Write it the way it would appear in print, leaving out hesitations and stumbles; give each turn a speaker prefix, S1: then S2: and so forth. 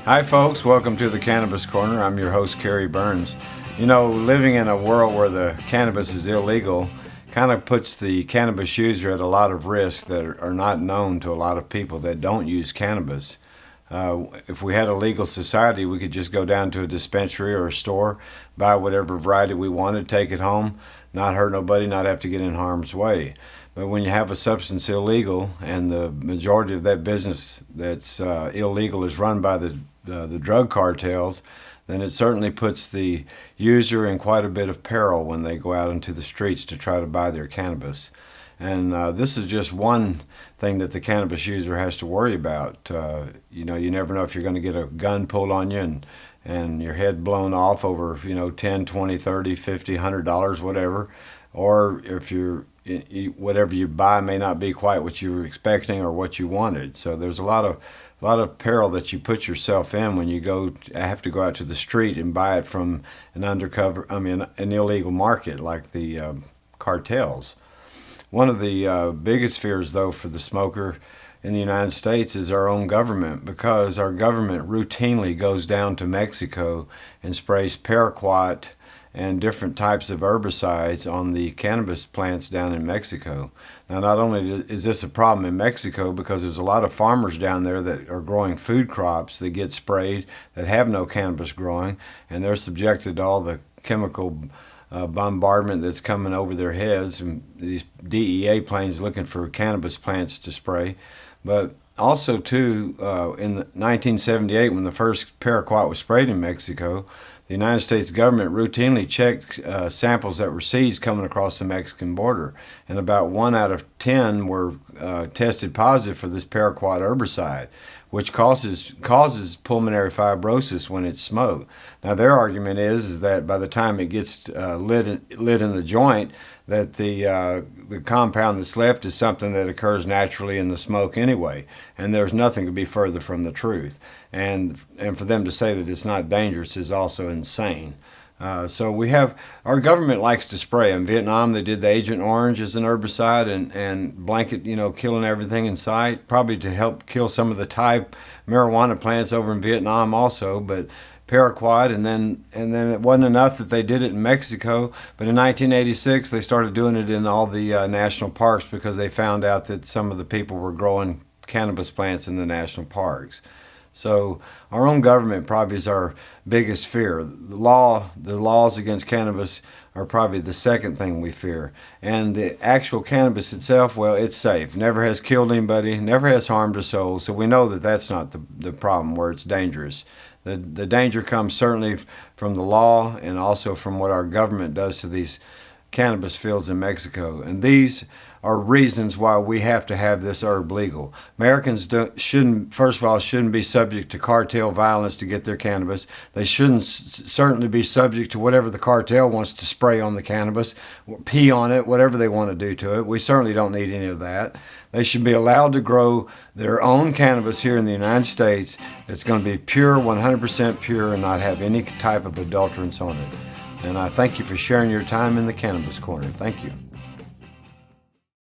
S1: Hi folks, welcome to the Cannabis Corner. I'm your host, Kerry Burns. You know, living in a world where the cannabis is illegal kind of puts the cannabis user at a lot of risks that are not known to a lot of people that don't use cannabis. If we had a legal society, we could just go down to a dispensary or a store, buy whatever variety we wanted, take it home, not hurt nobody, not have to get in harm's way. But when you have a substance illegal and the majority of that business that's illegal is run by the drug cartels, then it certainly puts the user in quite a bit of peril when they go out into the streets to try to buy their cannabis. And this is just one thing that the cannabis user has to worry about. You never know if you're going to get a gun pulled on you and your head blown off over, $10, $20, $30, $50, $100, whatever. Or if whatever you buy may not be quite what you were expecting or what you wanted. So there's a lot of peril that you put yourself in when you have to go out to the street and buy it from an illegal market like the cartels. One of the biggest fears, though, for the smoker in the United States is our own government, because our government routinely goes down to Mexico and sprays paraquat and different types of herbicides on the cannabis plants down in Mexico. Now, not only is this a problem in Mexico, because there's a lot of farmers down there that are growing food crops that get sprayed that have no cannabis growing, and they're subjected to all the chemical bombardment that's coming over their heads, and these DEA planes looking for cannabis plants to spray. But also, too, in 1978, when the first paraquat was sprayed in Mexico, the United States government routinely checked samples that were seized coming across the Mexican border, and about 1 out of 10 were tested positive for this paraquat herbicide, which causes pulmonary fibrosis when it's smoked. Now, their argument is that by the time it gets lit in the joint, that the compound that's left is something that occurs naturally in the smoke anyway, and there's nothing to be further from the truth. And for them to say that it's not dangerous is also insane. So our government likes to spray. In Vietnam, they did the Agent Orange as an herbicide and blanket, killing everything in sight, probably to help kill some of the Thai marijuana plants over in Vietnam also, but paraquat, and then it wasn't enough that they did it in Mexico, but in 1986 they started doing it in all the national parks, because they found out that some of the people were growing cannabis plants in the national parks. So our own government probably is our biggest fear. The laws against cannabis are probably the second thing we fear. And the actual cannabis itself, well, it's safe. Never has killed anybody, never has harmed a soul. So we know that that's not the problem where it's dangerous. The danger comes certainly from the law and also from what our government does to these cannabis fields in Mexico. And these are reasons why we have to have this herb legal. Americans shouldn't be subject to cartel violence to get their cannabis. They shouldn't certainly be subject to whatever the cartel wants to spray on the cannabis, pee on it, whatever they want to do to it. We certainly don't need any of that. They should be allowed to grow their own cannabis here in the United States that's going to be pure, 100% pure, and not have any type of adulterants on it. And I thank you for sharing your time in the Cannabis Corner. Thank you.